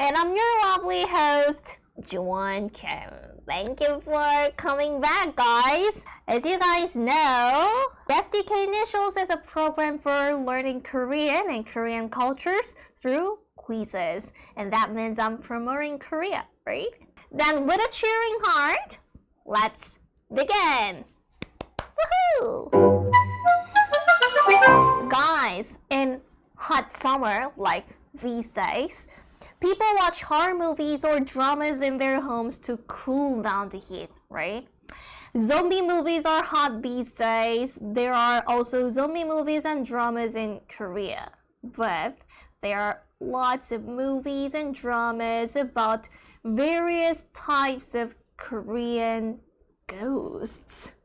And I'm your lovely host, Jiwon Kim. Thank you for coming back, guys. As you guys know, SDK Initials is a program for learning Korean and Korean cultures through quizzes. And that means I'm promoting Korea, right? Then with a cheering heart, let's begin. Woohoo! Guys, in hot summer like these days, people watch horror movies or dramas in their homes to cool down the heat, right? Zombie movies are hot these days. There are also zombie movies and dramas in Korea. But there are lots of movies and dramas about various types of Korean ghosts.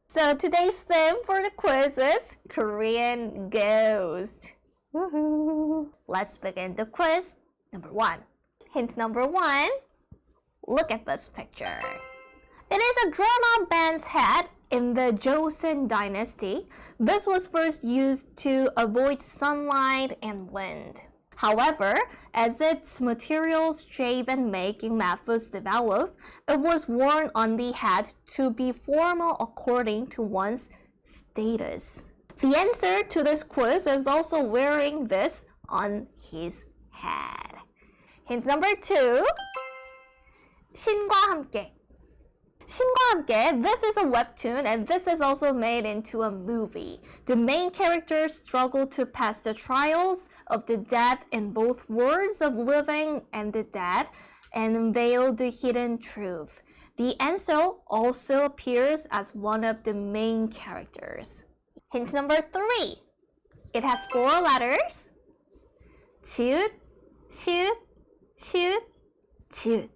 So today's theme for the quiz is Korean ghost. Woohoo! Let's begin the quiz. Number 1. Hint number 1. Look at this picture. It is a grown-up man's head in the Joseon dynasty. This was first used to avoid sunlight and wind. However, as its materials, shape, and making methods developed, it was worn on the head to be formal according to one's status. The answer to this quiz is also wearing this on his head. Hint number 2. 신과 함께. 신과 함께, this is a webtoon and this is also made into a movie. The main characters struggle to pass the trials of the dead in both worlds of living and the dead and unveil the hidden truth. The answer also appears as one of the main characters. Hint number 3. It has 4 letters. Shoot, shoot, shoot, shoot.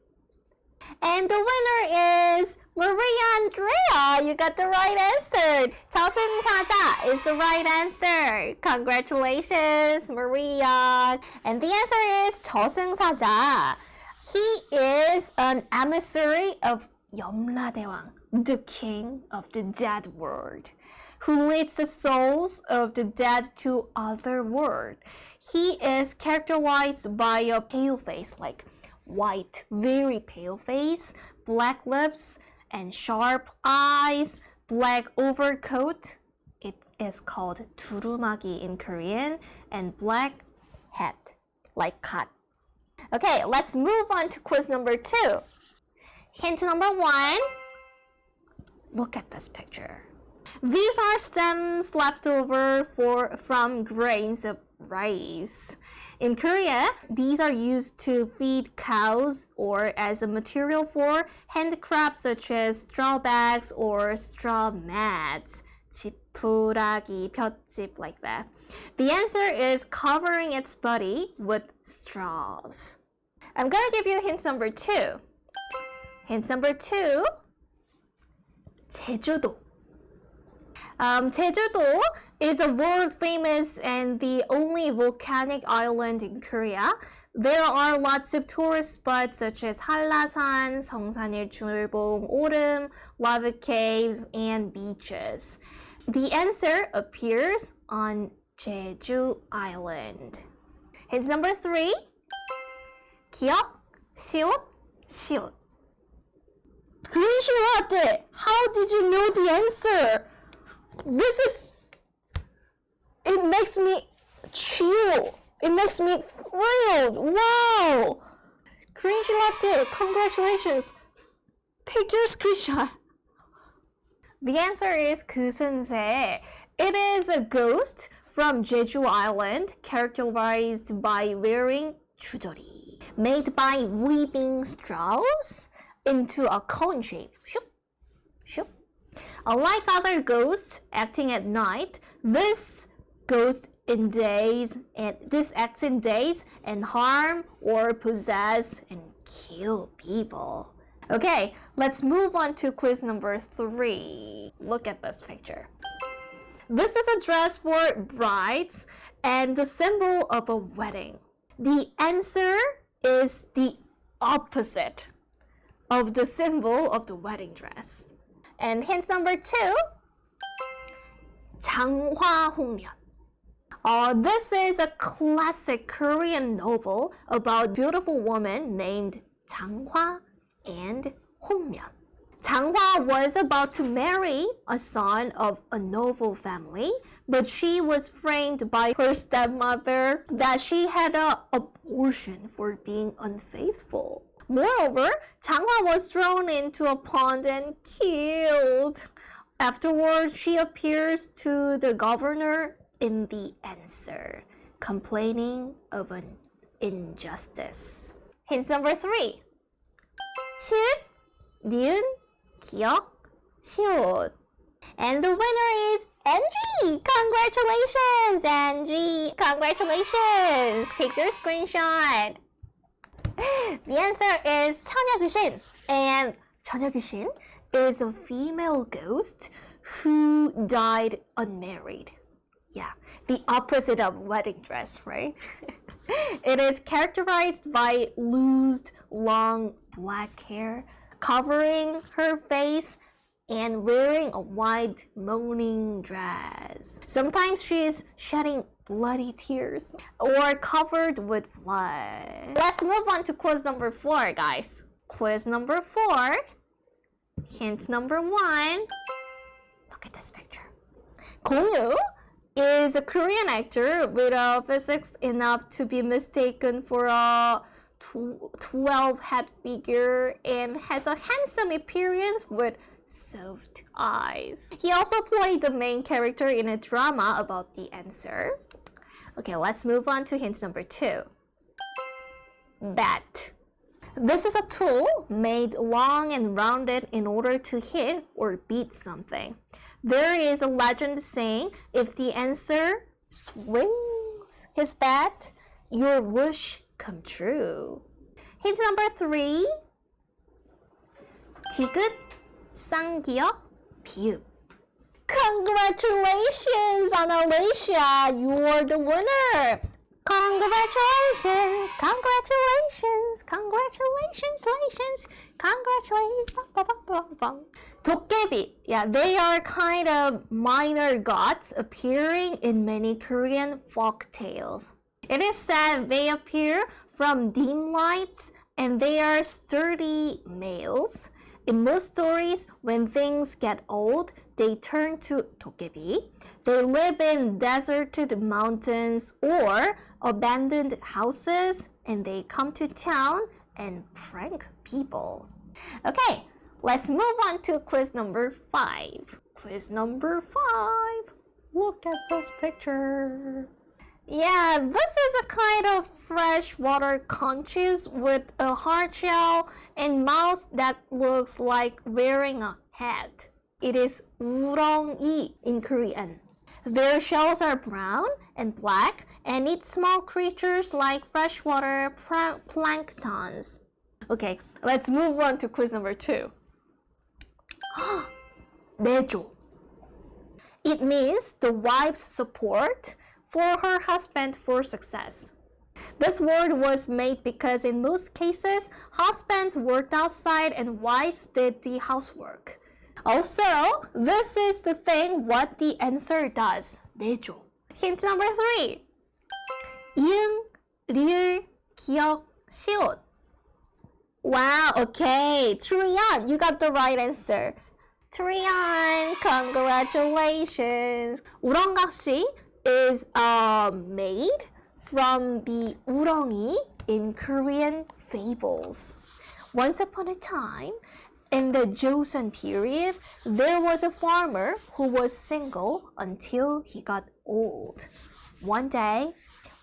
And the winner is Maria Andrea. You got the right answer. 저승사자 is the right answer. Congratulations, Maria. And the answer is 저승사자. He is an emissary of 염라대왕, the king of the dead world, who leads the souls of the dead to other world. He is characterized by a pale face, like white, very pale face, black lips, and sharp eyes, black overcoat. It is called 두루마기 in Korean, and black hat, like cut. Okay, let's move on to quiz number 2. Hint number 1. Look at this picture. These are stems left over from grains of rice. In Korea, these are used to feed cows or as a material for handicrafts such as straw bags or straw mats. 지푸라기, 볏짚, like that. The answer is covering its body with straws. I'm gonna give you hint number 2. Hint number 2. 제주도. Jeju-do is a world famous and the only volcanic island in Korea. There are lots of tourist spots such as 한라산, 성산일출봉, 오름, lava caves, and beaches. The answer appears on Jeju Island. Hint number 3. 기억, 시옷, 시옷. Korean. How did you know the answer? It makes me chill. It makes me thrilled. Wow. Korean, congratulations. Take your screenshot. The answer is 그선세. It is a ghost from Jeju Island characterized by wearing 주저리, made by weaving straws into a cone shape. Shoop, shoop. Unlike other ghosts acting at night, this acts in days and harm or possess and kill people. Okay, let's move on to quiz number 3. Look at this picture. This is a dress for brides and the symbol of a wedding. The answer is the opposite of the symbol of the wedding dress. And hint number 2, 장화홍련. This is a classic Korean novel about a beautiful woman named Changhwa and Hongmyeon. Changhwa was about to marry a son of a noble family, but she was framed by her stepmother that she had an abortion for being unfaithful. Moreover, Changhwa was thrown into a pond and killed. Afterwards, she appears to the governor in the answer, complaining of an injustice. Hint number 3. 치읓, 니은, 기역, 시옷. And the winner is Angie! Congratulations, Angie! Congratulations! Take your screenshot. The answer is 처녀귀신. And 처녀귀신 is a female ghost who died unmarried. Yeah, the opposite of wedding dress, right? It is characterized by loose, long black hair covering her face and wearing a white mourning dress. Sometimes she is shedding bloody tears or covered with blood. Let's move on to quiz number 4, guys. Quiz number 4. Hint number 1. Look at this picture. Gong-yu is a Korean actor with a physique enough to be mistaken for a 12 head figure and has a handsome appearance with soft eyes. He also played the main character in a drama about the answer. Okay, let's move on to hint number 2. Bat. This is a tool made long and rounded in order to hit or beat something. There is a legend saying if the answer swings his bat, your wish come true. Hint number 3. 디귿, 쌍기역, 비읍. Congratulations, Alicia! You're the winner! Congratulations! Congratulations! Congratulations! Congratulations! 도깨비. Yeah, they are kind of minor gods appearing in many Korean folk tales. It is said they appear from dim lights and they are sturdy males. In most stories, when things get old, they turn to 도깨비. They live in deserted mountains or abandoned houses, and they come to town and prank people. Okay, let's move on to quiz number 5. Quiz number 5. Look at this picture. Yeah, this is a kind of freshwater conches with a hard shell and mouth that looks like wearing a hat. It is 우렁이 in Korean. Their shells are brown and black and eat small creatures like freshwater planktons. Okay, let's move on to quiz number 2. 내조. It means the wife's support for her husband for success. This word was made because in most cases, husbands worked outside and wives did the housework. Also, this is the thing what the answer does. 내조. Hint number 3. 이응, 리을, 기역, 시옷. Wow, okay. Trian, you got the right answer. Trian, congratulations. 우렁각시 is made from the 우렁이 in Korean fables. Once upon a time, in the Joseon period, there was a farmer who was single until he got old. One day,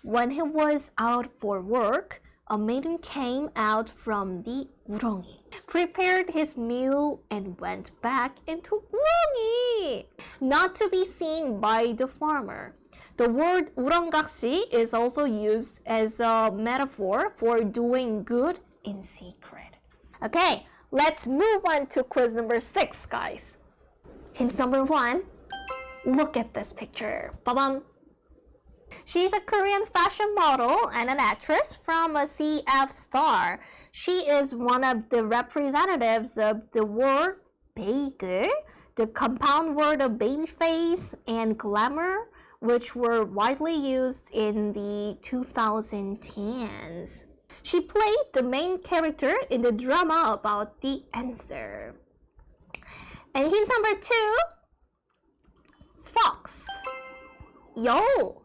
when he was out for work, a maiden came out from the 우렁이, prepared his meal, and went back into 우렁이, not to be seen by the farmer. The word 우렁각시 is also used as a metaphor for doing good in secret. Okay, let's move on to quiz number 6, guys. Hint number 1. Look at this picture. Ba-bam. She's a Korean fashion model and an actress from a CF star. She is one of the representatives of the word 베이글, the compound word of baby face and glamour, which were widely used in the 2010s. She played the main character in the drama about the answer. And hint number 2, fox. 여우.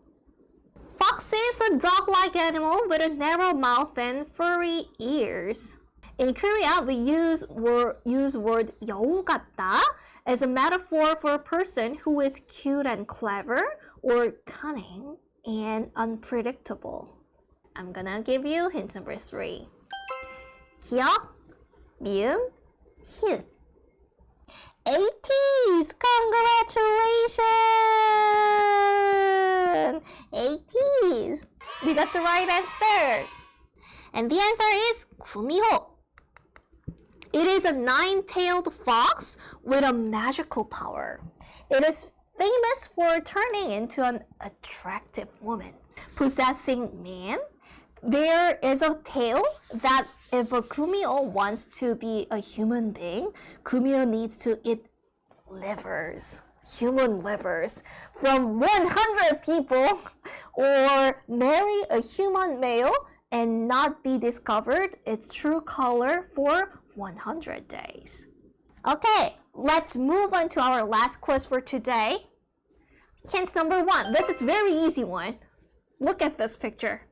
Fox is a dog-like animal with a narrow mouth and furry ears. In Korea, we use word 여우 같다 as a metaphor for a person who is cute and clever or cunning and unpredictable. I'm gonna give you hint number 3. 기억, 미음, 히읗. 80s! Congratulations! 80s! We got the right answer. And the answer is 구미호. It is a 9-tailed fox with a magical power. It is famous for turning into an attractive woman. Possessing man, there is a tale that if a kumio wants to be a human being, kumio needs to eat human livers, from 100 people, or marry a human male and not be discovered its true color for 100 days. Okay, let's move on to our last quiz for today. Hint number 1. This is very easy one. Look at this picture.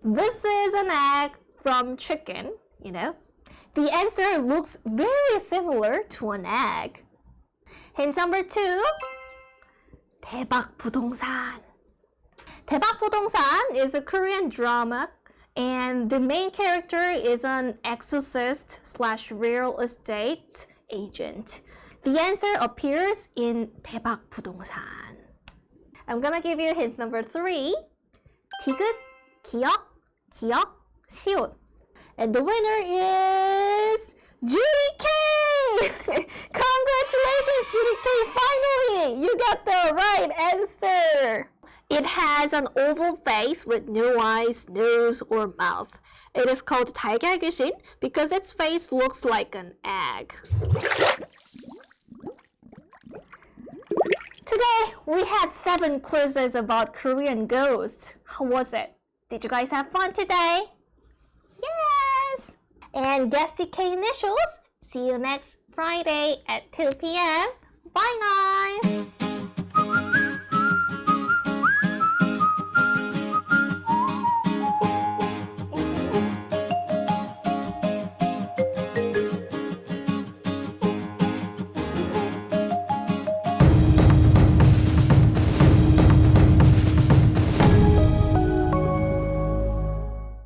This is an egg from chicken, you know. The answer looks very similar to an egg. Hint number 2. 대박 부동산. 대박 부동산 is a Korean drama and the main character is an exorcist / real estate agent. The answer appears in 대박 부동산. I'm gonna give you hint number 3. 디귿, 기억, 기억, 시옷. And the winner is Judy K! Congratulations, Judy K! Finally, you got the right answer! It has an oval face with no eyes, nose, or mouth. It is called 달걀 귀신 because its face looks like an egg. Today, we had 7 quizzes about Korean ghosts. How was it? Did you guys have fun today? Yes! And guess the K initials. See you next Friday at 2 p.m. Bye, guys!